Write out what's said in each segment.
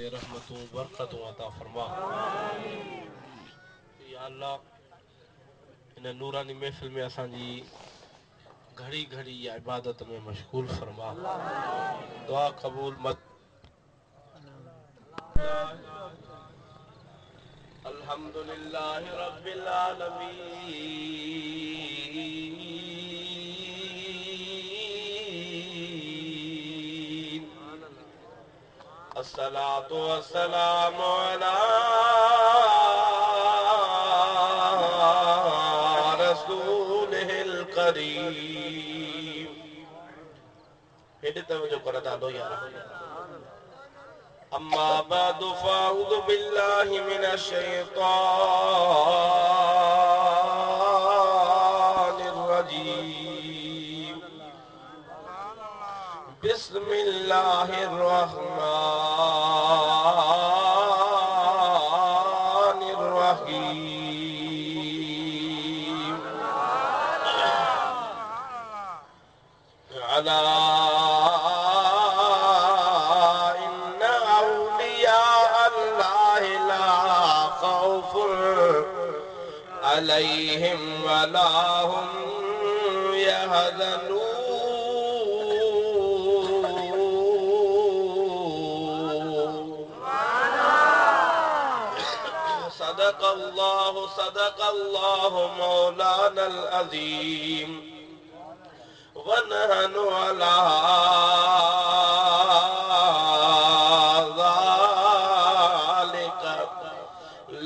से रहमतों बरकतों अता फरमा। या अल्लाह इन नूरानी महफिल में असांजी घड़ी घड़ी या इबादत में मशगूल फरमा। दुआ कबूल मत। अल्हम्दुलिल्लाह रब्बिल आलमीन। अस्सलातु वस्सलामु अला रसूलिल करीम। हेॾे तवज्जो कर ॾाढो यार। अम्मा बअदु फ़अऊज़ु बिल्लाहि मिनश शैतानिर रजीम। बिस्मिल्लाहिर रहमानिर रहीम। अला इन्ना औलिया अल्लाहि ला खौफुन अलैहिम वला हुम यहज़नून। सदक़ल्लाहु मौलानल अज़ीम व नहनु अला ज़ालिका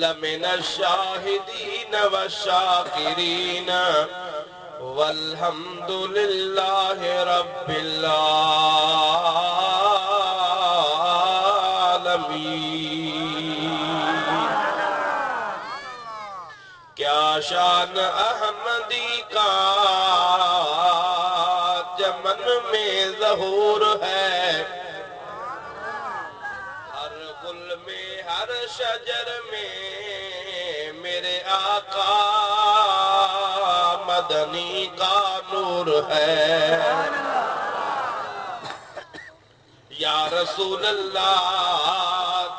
लमिनश शाहिदीन वश्शाकिरीन वल्हम्दुलिल्लाहि रब्बिल आलमीन। क्या शान अहमदी का चमन में ज़हूर है, हर गुल में हर शजर में मेरे आका मदनी का नूर है। या रसूल अल्लाह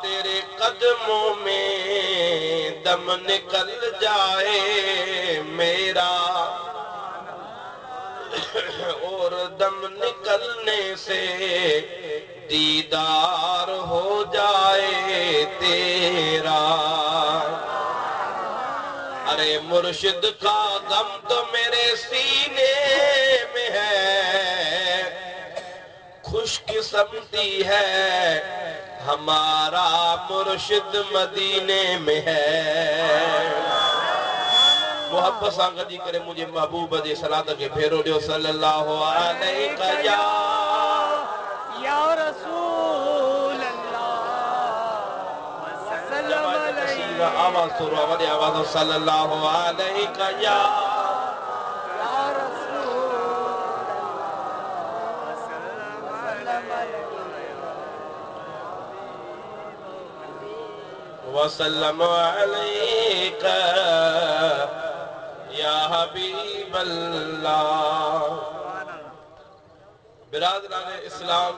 तेरे कदमों में दम निकल जाए मेरा, और दम निकलने से दीदार हो जाए तेरा। अरे मुर्शिद का गम तो मेरे सीने में है, खुशकिस्मती है हमारा मुर्शिद मदीने में है। मोहब्बत सां गॾी करे मुझे महबूब जे सलात के फेरो दियो सल्लल्लाहु अलैहि या रसूल अल्लाह वसल्लम अलैहि। आवाज सुरो वॾे आवाज सल्लल्लाहु अलैहि या वसल्लम अलैका या हबीब अल्लाह। बिरादरान इस्लाम,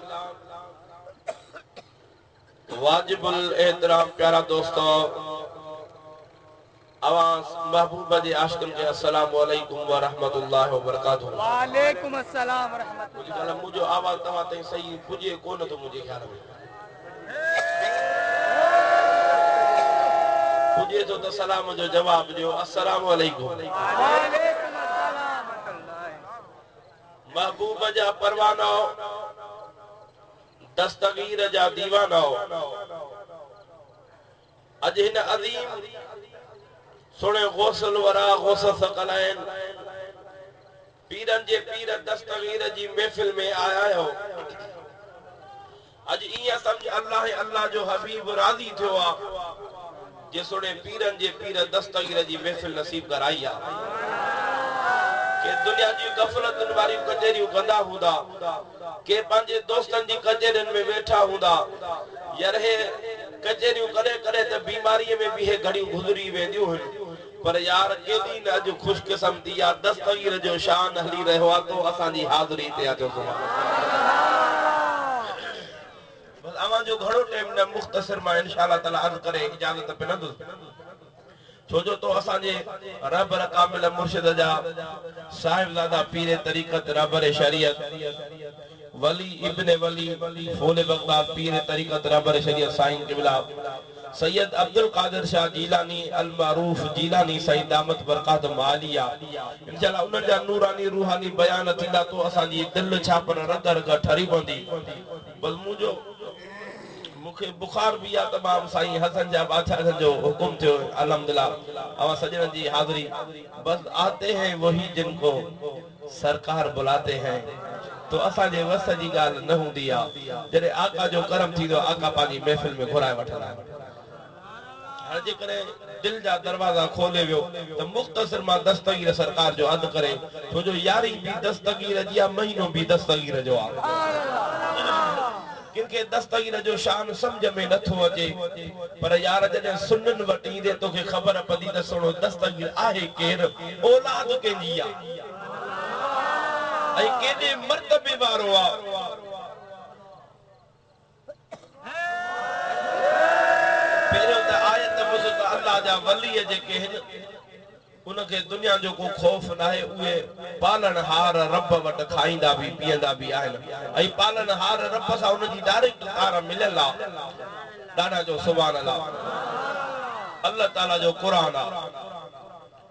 वाजिबुल एहतराम प्यारा दोस्तों, आवाज महबूब जे आशिकन के अस्सलाम वालेकुम व रहमतुल्लाहि व बरकातहू। वालेकुम अस्सलाम व रहमतुल्लाह। मुझो आवाज तव्हां ताईं सही पुजे कोन तो मुझे ख्याल में पुजे तो सलाम जो जवाब दियो अस्सलाम वालेकुम। वालेकुम अस्सलाम। महबूब जा परवानो, दस्तगीर जा दीवानो, अज हिन अज़ीम सुने गौसल वरा गौसल सकलैन पीरन जे पीर दस्तगीर जी महफिल में आया हो। अज इया समझ अल्लाह अल्लाह जो हबीब राजी थियो आ जे सुने पीरन जे पीर दस्तगीर जी महफिल नसीब कराई आ। के दुनिया जी गफलतन वाली कचेरियों कंदा हुंदा, के पंहिंजे दोस्तन जी कचेरियन में वेठा हुंदा, यार हे कचेरियों करे करे त बीमारीअ में भी हे घड़ियों गुज़री वेंदियूं आहिनि। पर यार केॾी न अॼु खुशकिस्मती आ, दस्तगीर जो शान हली रहियो आ तो असांजी हाज़िरी ते अचो। बस अवां जो जो घणो टाइम न मुख्तसर मां इंशाअल्लाह ताला अर्ज करे इजाजत पे न दो छोजो तो असांजे रहबर कामिल मुर्शिद जा साहिबजादा पीर तरीक़त रहबर शरीयत वली इब्ने वली फूल बगदाद पीर तरीक़त रहबर शरीयत साईं क़िबला सैयद अब्दुल कादिर शाह जीलानी अल मारूफ जीलानी साईं दामत बरकात मालिया इंशाअल्लाह उन जा नूरानी रूहानी बयान थींदा तो असांजी दिल छापर रग रग ठरी पवंदी बस मुंहिंजो मुखे बुखार भी आ तमाम साईं हसन जा बादशाह जो हुक्म थियो अल्हम्दुलिल्लाह आवा सजन जी हाजिरी बस आते हैं वही जिनको सरकार बुलाते हैं तो असांजे वस जी गाल न हुंदी आ जरे आका जो करम थींदो आका पाजी महफिल में घुराए वठंदा हर जे करे दिल जा दरवाजा खोले वियो तो मुख्तसर मां दस्तगीर सरकार जो अद करे छो जो यारी भी दस्तगीर जी महीनो भी दस्तगीर जो आ किनके दस्तगीर जो शान समझ में नथो अचे पर यार जने सुनन वटी दे तो के खबर पदी त सुनो दस्तगीर आहे केर औलाद केजी आ आई केदे मर्तबे वारो आ पहिरियों त आयत बुध त अल्लाह जा वली जेके हिन उनके दुनिया जो को खौफ ना है उए पालन हार रब वट खाईंदा भी पियंदा भी आहिन आई पालन हार रब सा उन जी डायरेक्ट तार मिलला दादा जो सुभान अल्लाह अल्लाह ताला जो कुरान आ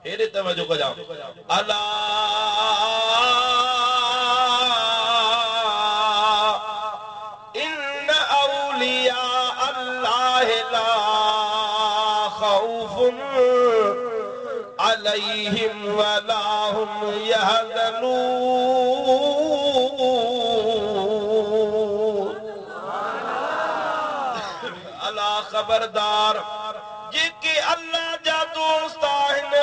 हेरे तवज्जो कजा अला इन औलिया अल्लाह ला खौफुन अलैहिम वला हुम यहज़नून अला खबरदार जेके अल्लाह जा दोस्त आहिन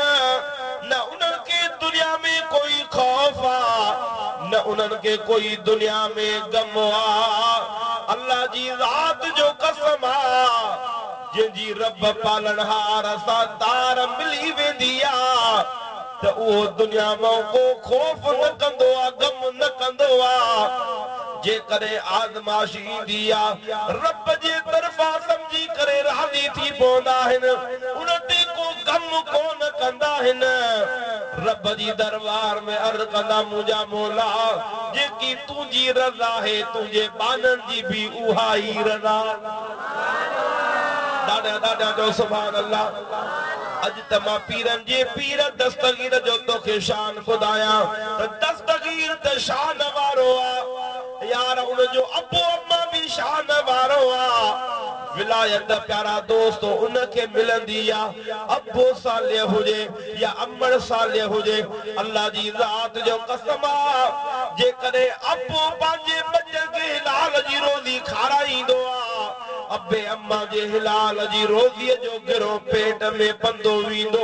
न उन्हनि के दुनिया में कोई खौफ आ न उन्हनि के कोई दुनिया में गम आ अल्लाह जी ज़ात जो कसम आ जी रब पालनहार सा तार मिली वेंदी आ त वो दुनिया में को खौफ न कंदो आ गम न कंदो आ जे करे आज़माइशी ईंदी आ रब जे तरफा समझी करे राज़ी थी पवंदा आहिनि उन ते को गम कोन कंदा आहिनि रब जी दरबार में अर्ज़ कंदा मुंहिंजा मौला जेकी तुंहिंजी रज़ा है तुंहिंजे बाननि जी भी उहा ई रज़ा दादा दादा जो सुभान अल्लाह अज तमा पीरन जे पीर दस्तगीर जो तोखे शान खुदाया दस्तगीर त शान वारो आ यार उन जो अबो अम्मा भी शान वारो आ विलायत प्यारा दोस्तो उनके मिलंदी आ अबो साले हुजे या अम्मड़ साले हुजे अल्लाह जी ज़ात जो कसम आ जे करे अबो पांजे बच्चन के हिलाल जी रोज़ी खाराईंदो आ अबे अम्मा जे हिलाल जी रोज़ी जो गिरो पेट में पंदो वींदो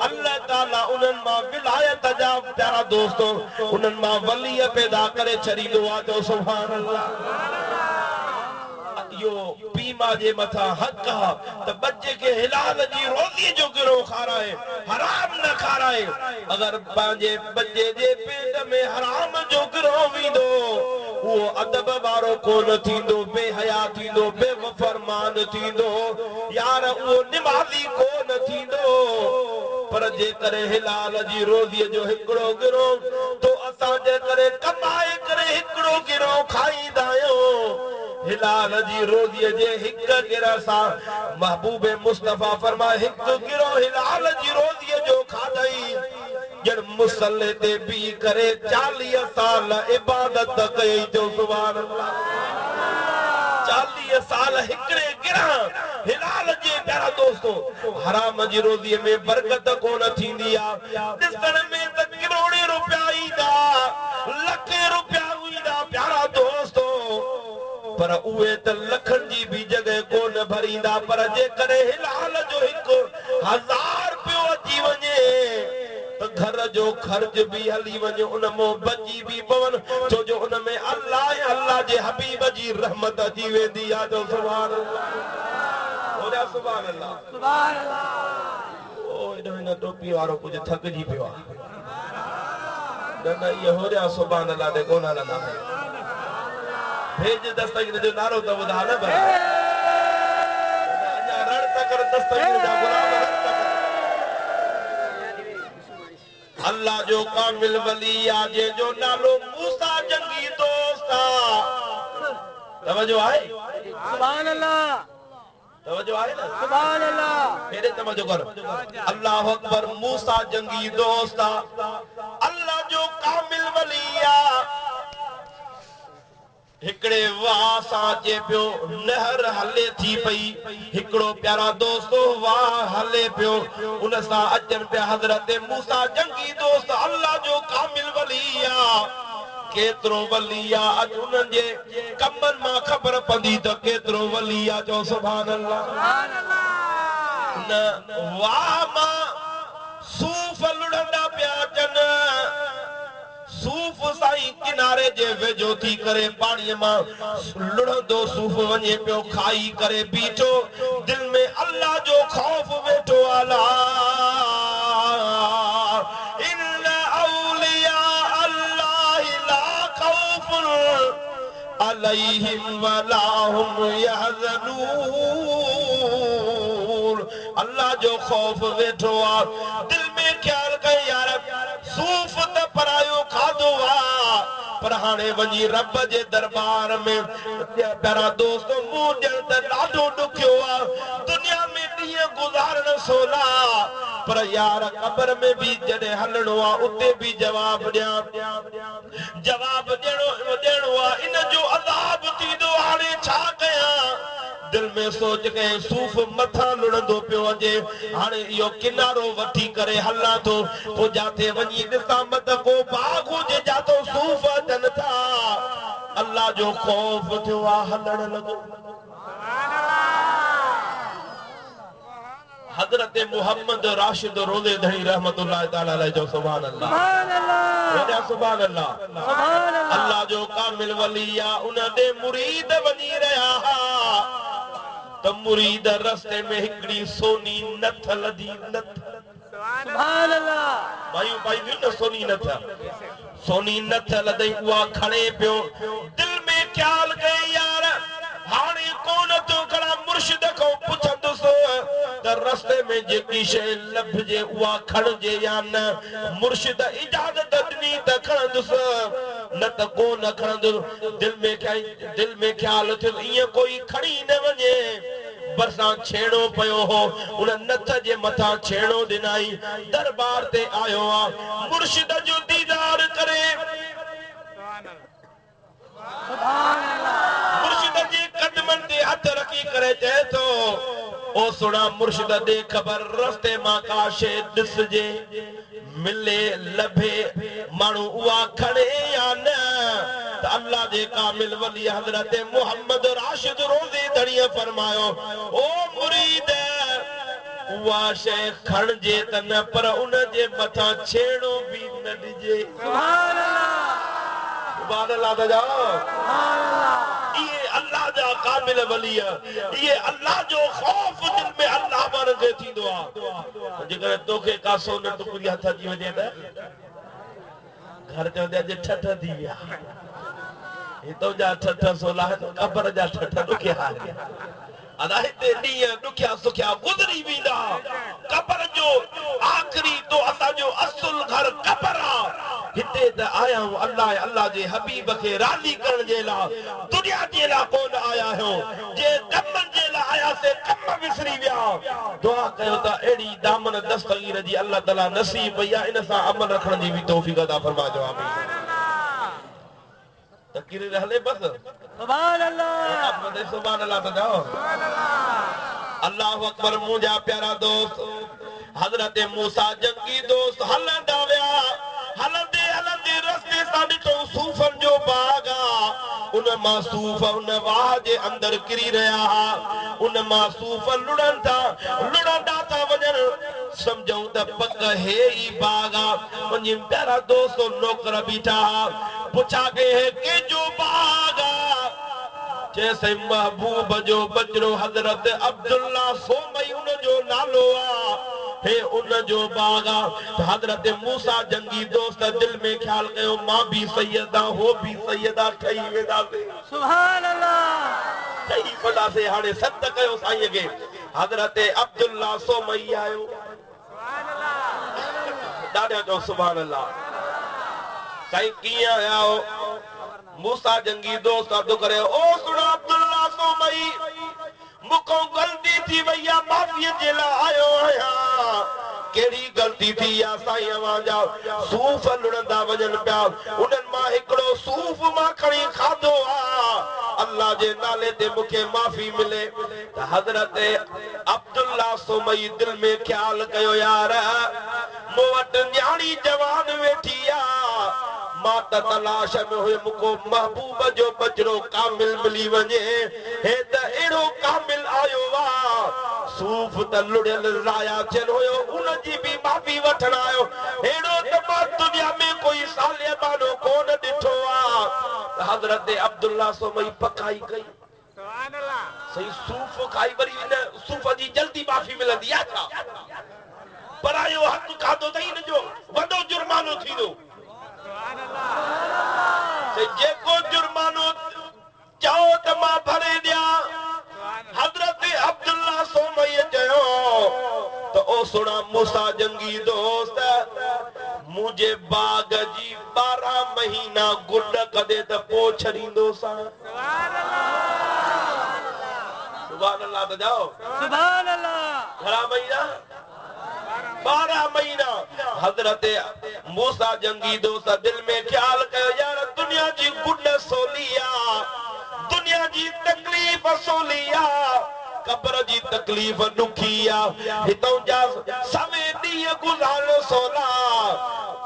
अल्लाह ताला उन्हनि मां विलायत जा प्यारा दोस्तो उन्हनि मां वली पैदा करे छॾींदो आ जो सुभान अल्लाह यो पीमा जे मथा हक आ त बच्चे के हिलाल जी रोज़ी जो गिरो खाराए हराम न खाराए अगर पांजे बच्चे जे पेट में हराम जो गिरो वींदो वो अदब वारो कोन थींदो बेहया थींदो बेवफरमान थींदो यार वो निमाज़ी कोन थींदो पर जे करे हिलाल जी रोज़ी जो हिकड़ो गिरो तो असां जे करे कमाए करे हिकड़ो गिरो खाईंदा आहियूं हिलाल जी रोज़ी जे हिक गिरा सा महबूबे मुस्तफा फरमाए हिक गिरो हिलाल जी रोज़ी जो खादई जन मुसल्ले ते भी करे 40 साल इबादत कई जो सुभान अल्लाह 40 साल हिकड़े गिरा हिलाल जे प्यारा दोस्तो हराम जी रोज़ी में बरकत कोन थींदी आ ॾिसण में त करोड़े रुपया ईंदा लखे रुपया ईंदा प्यारा दोस्तो पर उहे त लखन जी भी जगह कोन भरींदा पर जे करे हिलाल जो 1000 रुपयो अची वञे तो घर जो खर्च भी हली वञे उन मो बची भी पवन छो जो उन में अल्लाह जे हबीब जी रहमत अची वेंदी आ जो सुभान अल्लाह हो जा सुभान अल्लाह ओ इन टोपी वारो कुछ थक जी पियो आ न ये हो जा सुभान अल्लाह दे कोन हलंदा भेज दस्तगीर जो नारो त ॿुधा न दस्तगीर दा गुलाम अल्लाह जो कामिल वली आ जे जो नालो मूसा जंगी दोस्ता तवज्जो है सुभान अल्लाह तवज्जो है ना सुभान अल्लाह मेरे तवज्जो कर अल्लाह अकबर मूसा जंगी दोस्ता अल्लाह जो कामिल वली आ हिकड़े वाह सां चे पियो नहर हले थी पई हिकड़ो प्यारा दोस्तो वाह हले पियो उन सां अचन पे हज़रत मूसा जंगी दोस्त अल्लाह जो कामिल वली आ केतरो वली आ अज उन्हनि जे कमनि मां ख़बर पवंदी त केतरो वली आ चओ सुभान अल्लाह सुभान अल्लाह न वाह मां सूफ़ लुढ़ंदा पिया अचनि सूफ़ साईं किनारे जे वेझो थी करे पाणीअ मां लुढ़ंदो सूफ़ वञे पियो खाई करे बीठो दिल में अल्लाह जो खौफ वेठो आला इन औलिया अल्लाह ला खौफुन अलैहिम वला हुम यहज़नून अल्लाह जो खौफ वेठो आ दिल में ख्याल कर यार सूफ़ त परायो खाधो आ पर हाणे वञी रब जे दरबार में प्यारा दोस्त मूं ॼण त ॾाढो ॾुखियो आ दुनिया में ॾींहं गुज़ारण सोला पर यार क़ब्र में भी जॾहिं हलणो आ उते भी जवाब ॾियणो आ इन जो अज़ाब थींदो हाणे छा कयां दिल में सोच के सूफ़ मथा लुढ़ंदो पियो अचे हाणे इहो किनारो वठी करे हलां थो पोइ जाते वञी ॾिसां मत को बाग हुजे जातो सूफ़ अचनि था अल्लाह जो खौफ थियो आहे हलण लॻो हज़रत मोहम्मद राशिद रोज़े धणी रहमतुल्लाह ताला अलैहि जो सुभान अल्लाह सुभान अल्लाह सुभान अल्लाह सुभान अल्लाह अल्लाह जो कामिल वली आ उन दे मुरीद वञी रहिया हा त मुरीद रस्ते में हिकड़ी सोनी नथ लधी नथ सुभान अल्लाह भाई भाई न सोनी नथ लधई उहा खणे पियो दिल में ख्याल कई यार हाणे कोन तो खड़ा मुर्शिद को पुछंदुसि त रस्ते में जेकी शइ लभजे उहा खणजे या न मुर्शिद इजाज़त ॾिनी त खणंदुसि न त कोन खणंदुसि दिल में ख्याल थियो ईअं कोई खणी न वञे बरसां छेड़ो पयो हो उन नथ जे मथां छेड़ो ॾिनाई दरबार ते आयो आ मुर्शिद जो दीदार करे मुर्शिद जे कदमनि ते हथ रखी करे चए थो ओ सुणा मुर्शिद दे ख़बर रस्ते मां का शइ ॾिसजे मिले लभे माण्हू उहा खणे या न त अल्लाह जे कामिल वली हज़रत मोहम्मद राशिद रोज़ी धणीअ फरमायो ओ मुरीद उहा शइ खणजे त न पर उन जे मथां छेड़ो बि न ॾिजे सुभान अल्लाह सुभान अल्लाह त जाओ सुभान अल्लाह ये अल्लाह जा कामिल वली ये अल्लाह जो खौफ दिल में अल्लाह पर के थींदो आ जेकर तोखे का सोन टुकड़ी हथ जी वजे त घर ते वजे ठठ थी विया ये तो जा ठठ सोला कब्र जा ठठ दुखे हाल अदा हिते ॾींहं ॾुखिया सुखिया गुज़री वेंदा कब्र जो आख़िरी तो असां जो असुल घर कब्र आ हिते त आया हूं अल्लाह जे हबीब खे राज़ी करण जे लाइ दुनिया जे लाइ कोन आया आहियूं जे कमनि जे लाइ आया से कम विसरी विया दुआ कयो त अहिड़ी दामन दस्तगीर जी अल्लाह ताला नसीब भई इन सां अमल रखण जी भी तौफीक अता फरमाइजो आमीन तकरीर हले बस सुभान अल्लाह आप सुभान अल्लाह त जाओ अल्लाह अकबर मुंहिंजा प्यारा दोस्त हज़रत मूसा जंगी दोस्त हलंदा विया हलंदे हलंदे रस्ते सां ॾिठो सूफ़नि जो बाग आ उन मां सूफ़ उन वाह जे अंदर किरी रहिया हा उन मां सूफ़ लुढ़ंदा था वञनि समझूं त पक हे ई बाग आ मुंहिंजी प्यारा दोस्त नौकर बीठा पुछा के हे जो बाग आ जैसे महबूब जो बजरो हज़रत अब्दुल्ला सोमई उन जो नालो आ हे उन जो बाग आ हज़रत मूसा जंगी दोस्त दिल में ख्याल कयो मां भी सैयदा हो भी सैयदा ठही वेंदासीं सुभान अल्लाह ठही वेंदासीं हाणे सत कयो साईं खे हज़रत अब्दुल्ला सोमई आयो ॾाढा चओ सुभान अल्लाह साईं कीअं आया हो मूसा जंगी दोस्त अर्ज़ु करे ओ सुणो अब्दुल्ला सोमई मुखों गलती थी वई आहे माफ़ीअ जे लाइ आयो आहियां केड़ी गलती थी या साईं अवां जा सूफ़ लुणंदा वञनि पिया उन्हनि मां हिकिड़ो सूफ़ मां खणी खाधो अल्लाह जे नाले ते मूंखे माफ़ी मिले त हज़रत अब्दुल्ला सोमई दिल में ख्याल कयो यार मूं वटि न्याणी जवान वेठी मां त तलाश में हुयो मुको महबूब जो बजरो कामिल मिली वञे हे त एड़ो कामिल आयो सूफ़ त लुड़ियल राया थियल हुयो उन जी भी माफ़ी वठण आयो एड़ो त मां दुनिया में कोई साले बानो कोन ॾिठो हज़रत अब्दुल्ला सोमई पकाई कई सुभान अल्लाह सही सूफ़ खाई वरी इन सूफ़ जी जल्दी माफ़ी मिलंदी आहे छा परायो हथ खाधो त इन जो वॾो जुर्मानो थींदो सुभान अल्लाह जेको जुर्मानो चओ त मां भरे ॾियां हज़रत अब्दुल्ला सोमई चयो त ओ सुणा मूसा जंगी दोस्त मुझे बाग जी 12 महीना गुड कदे त पो छड़ींदो सा सुभान अल्लाह त जाओ सुभान अल्लाह घणा महीना 12 महीना हज़रत मूसा जंगी दोस्त दिल में ख्याल कयो यार दुनिया जी गुड सोलिया दुनिया जी तकलीफ सोलिया कब्र जी तकलीफ दुखिया हितों जा सवे ॾींहं गुज़ारण सोला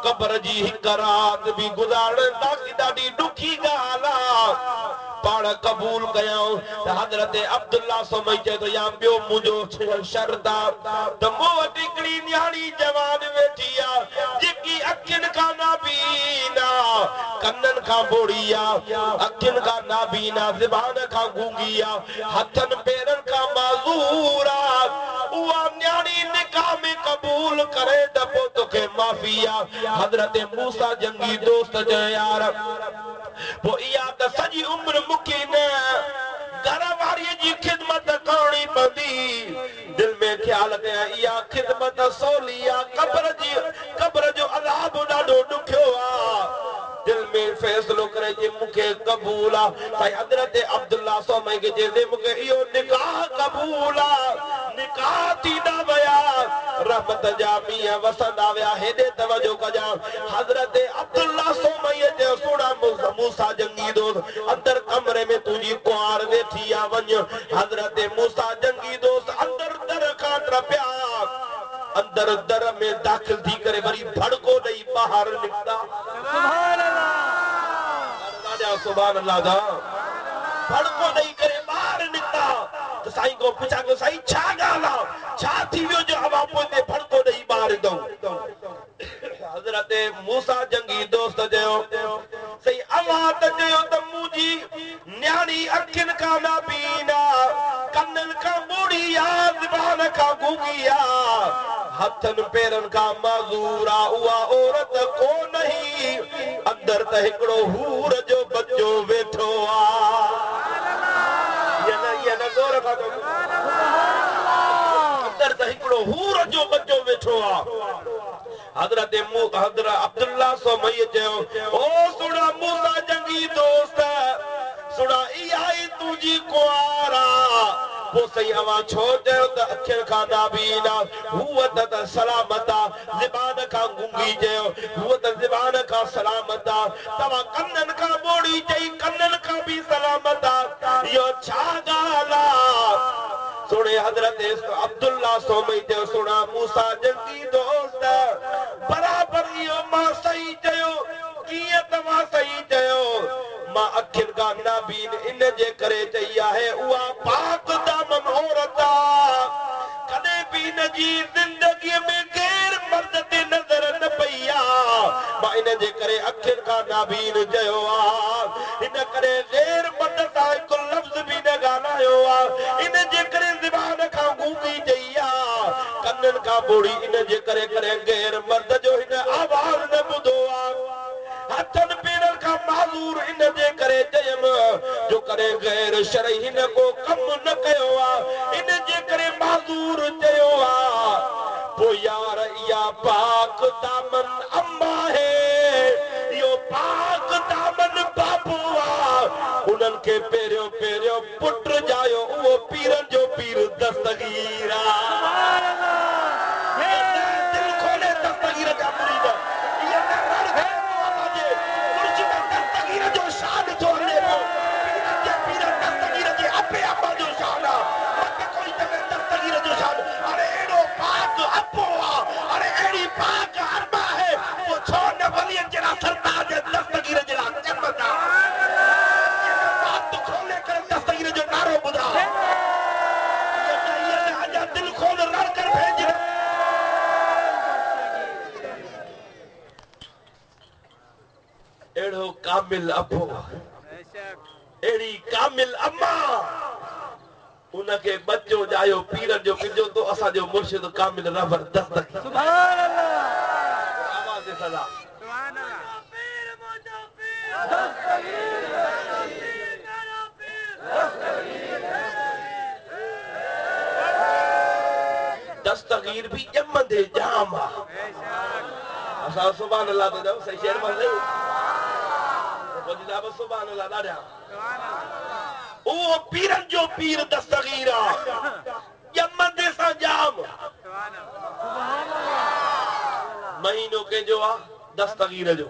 कब्र जी हिक रात भी गुज़ारण ॾाढी ॾुखी ॻाल्हि पाण कबूल कयां त हज़रत अब्दुल्ला सोमई चए तो या ॿियो मुंहिंजो शर्त त मूं वटि हिकिड़ी न्याणी जवान वेठी जेकी अखियुनि खां नाबीना कननि खां बोड़ी अखियुनि खां नाबीना ज़बान खां गूंगी हथनि पेरनि खां माज़ूर उहा न्याणी निकाह में कबूल करे त पोइ तोखे माफ़ी हज़रत मूसा जंगी दोस्त चयो यार पोइ इहा त सॼी उम्र मूंखे न घर वारीअ जी ख़िदमत करणी पवंदी दिल में ख्याल कयां इहा ख़िदमत सवली कब्र जो अज़ाब ॾाढो ॾुखियो दिल में फैसलो करे जे मूंखे कबूल साईं हज़रत अब्दुल्ला सोमई खे चए मूंखे इहो निकाह कबूल निकाह थींदा विया रहमत जा मींहं वसंदा विया हेॾे तवजो कजां हज़रत अब्दुल्ला सोमई चयो सुणा मूसा जंगी दोस्त अंदर कमरे में तुंहिंजी कुंवार वेठी वञ हज़रत मूसा जंगी दोस्त अंदर दर खां टपिया अंदर दर में दाखिल थी करे वरी भड़को ॾेई ॿाहिरि निकिता सुभान अल्लाह सुभान अल्लाह जा भड़को ॾेई करे ॿाहिरि निकिता त साईं को पुछां को साईं छा ॻाल्हि छा थी वियो जो अवां पोइ भड़को ॾेई ॿाहिरि ईंदो हज़रत मूसा जंगी दोस्त चयो सही अवां त चयो त मुंहिंजी न्याणी अखियुनि खां नाबीना कननि खां ॿोड़ी ज़बान खां गूंगी हथनि पेरनि खां माज़ूर उहा औरत कोन ही अंदर त हिकिड़ो हूर जो बच्चो वेठो अंदर त हिकिड़ो हूर जो बच्चो वेठो हज़रत अब्दुल्ला सोमई चयो ओ सुणा मूसा जंगी दोस्त सुणा इहा ई तुंहिंजी कुंवार पोइ सही अवां छो चयो त अखियुनि खां नाबीना हूअ त सलामत ज़बान खां गूंगी चयो हूअ त ज़बान खां सलामत तव्हां कननि खां ॿोड़ी चई कननि खां बि सलामत इहो छा ॻाल्हि सुणे हज़रत अब्दुल्ला सोमई चयो सुणा मूसा जंगी दोस्त बराबरि इहो मां सही चयो कीअं तव्हां सही चयो मां अखियुनि खां नाबीन इन जे करे चई आहे उहा पाक दामन औरत कॾहिं बि इन जी ज़िंदगीअ में गैर मर्द ते नज़र न पई मां इन जे करे अखियुनि खां नाबीन चयो इन करे गैर मर्द सां हिकु लफ़्ज़ बि न ॻाल्हायो इन जे करे ज़बान खां गूंगी चई कननि खां ॿोड़ी इन जे करे गैर मर्द जो हिन आवाज़ न ॿुधो हथनि पेरनि खां माज़ूर इन जे करे चयमि जो करे गैर शरई हिन को कम न कयो इन जे करे हजूर चयो पो यार या पाक दामन अम्मा है यो पाक दामन बाबू उन्हनि खे पहिरियों पहिरियों पुट जायो उहो पीरनि जो पीर दस्तगीर दिल खोले दस्तगीर जा मुरीद ये रण जे कुर्सी में दस्तगीर जो शान थो हले पीर दस्तगीर जे अपे अम्मा जो शान मत कोई तमे दस्तगीर जो शान अरे एड़ो पाक अपो अरे एड़ी पाक अम्मा है वो छो न वलियन जरा सरताज दस्तगीर जरा चमता बात खोले कर दस्तगीर जो नारो बुधा ये आजा दिल खोल रण कर भेज एड़ो कामिल अपो एड़ी कामिल अम्मा उनके बच्चो जायो पीरन जो पिजो तो असा जो मुर्शिद कामिल रबर दस्तगीर सुभान अल्लाह आवाज दे सदा सुभान अल्लाह पीर मोजा पीर दस्तगीर दस्तगीर भी जमदे जाम असा सुभान अल्लाह तो जाओ सही शेर में नहीं बोली ना बस सुभान अल्लाह दादा ओ पीरन जो पीर दस्तगीर जमदे सा जाम महीनों के जो दस्तगीर जो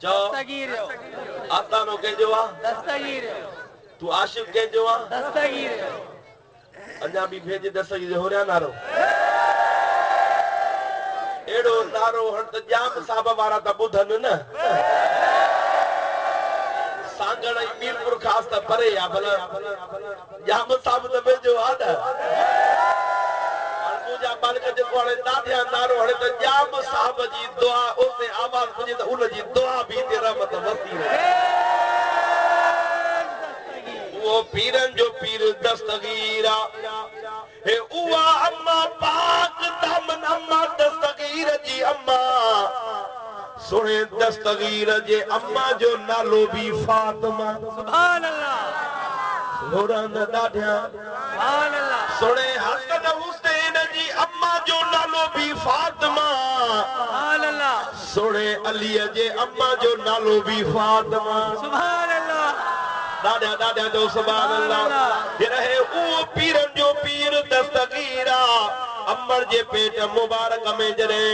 दस्तगीर आतानो के जो दस्तगीर तू आशिक के जो दस्तगीर अन्या भी भेज दस्तगीर हो रहा नारो एड़ो नारो हण त जाम साहब वारा त बुधन न सांगड़ ई मीरपुर खास त परे या भला जाम साहब त भेजो आद मुजा बालक जे कोड़े दादिया नारो हणे त जाम साहब जी दुआ उते आवाज पुजे त उन जी दुआ भी ते रहमत वसी रहे वो पीरन जो पीर दस्तगीर हे उवा अम्मा पाक दामन अम्मा दस्तगीर जी अम्मा सुने दस्तगीर जे अम्मा जो नालो भी फातिमा सुभान अल्लाह होरन दाढ़िया सुभान अल्लाह सुने हसन हुसैन जी अम्मा जो नालो भी फातिमा सुभान अल्लाह सुने अली जे अम्मा जो नालो भी फातिमा सुभान अल्लाह दादा दादा जो सुभान अल्लाह ये रहे ओ पीरन जो पीर दस्तगीरा अमर जे पेट मुबारक में जरे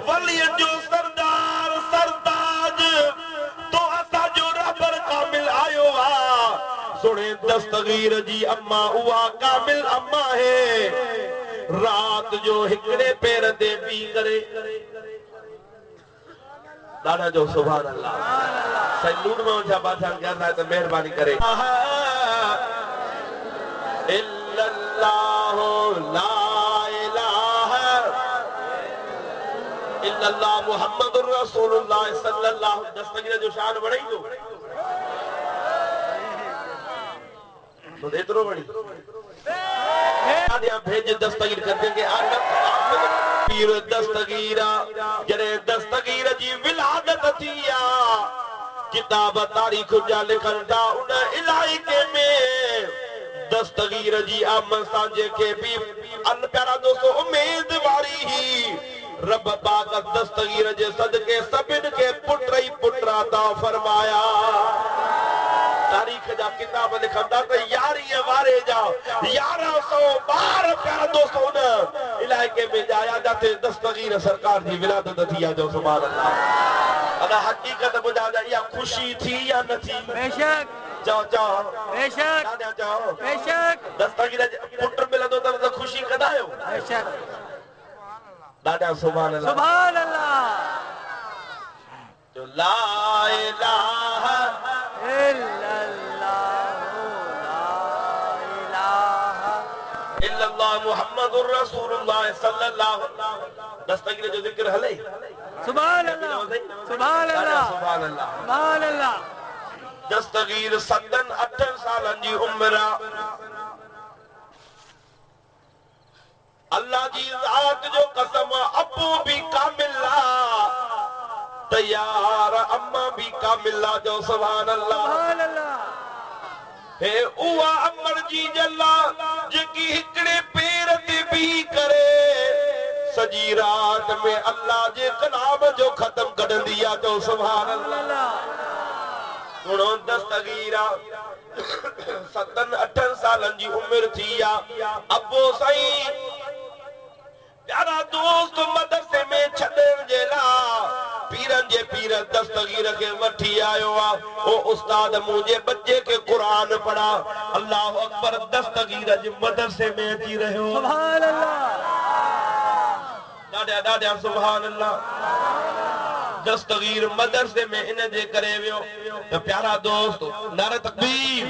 वलियन जो सरदार सरताज तो असा जो रबर कामिल आयो वा सुने दस्तगीर जी अम्मा उआ कामिल अम्मा है रात जो हिकड़े पैर दे पी करे दादा जो सुभान अल्लाह सही मूड में उनका बात करना है तो मेहरबानी करे इल्लल्लाह ला इलाहा इल्लल्लाह मुहम्मदुर रसूलुल्लाह सल्लल्लाहु दस्तगीर जो शान बढ़ाई तो इतरो बड़ी आदिया भेज दस्तगीर कर देंगे पीर दस्तगीरा जरे दस्तगीर जी विलादत थिया किताब तारीख जा लिखन था उन इलाइके में दस्तगीर जी आमद सांझे के भी अन प्यारा दोस्तों उम्मीदवारी ही रब पाक दस्तगीर जे सदके सबिन के पुत्र ही पुत्र अता फरमाया तारीख जा किताब लिखंदा त यारी वारे जा 1112 प्यारा दोस्तों न इलाके में जाया जाते दस्तगीर सरकार जी विलादत थिया जो सुभान अल्लाह अदा हकीकत बुझा जा या खुशी थी या न थी बेशक जाओ जाओ बेशक जाओ बेशक दस्तगीर पुत्र मिलंदो त खुशी कदायो बेशक दादा सुभान अल्लाह सुभान अल्लाह जो ला इलाहा इल्लल्लाह मुहम्मदुर रसूलुल्लाह सल्लल्लाहु दस्तगीर जो जिक्र हले सुभान अल्लाह सुभान अल्लाह सुभान अल्लाह सुभान अल्लाह दस्तगीर 7-8 सालन जी उम्र अल्लाह जी जात जो कसम अबू भी कामिला तैयार अम्मा भी कामिला जो सुभान अल्लाह सुभान अल्लाह हे उवा अमर जी जल्ला जेकी हिकड़े पैर में अल्लाह जे कलाम जो खत्म कर दिया तो सुभान अल्लाह। सुनो दस्तगीरा 7-8 सालन जी उम्र थी या अबो साईं प्यारा दोस्त मदरसे में छॾण जे लाइ पीरन जे पीर दस्तगीर के वठी आयो आ। ओ उस्ताद मुझे बच्चे के कुरान पढ़ा। अल्लाह अकबर दस्तगीर जे मदरसे में अची रहियो। सुभान अल्लाह। ॾाढा ॾाढा सुभान अल्लाह। दस्तगीर मदरसे में इन जे करे वियो त प्यारा दोस्त नारे तकबीर।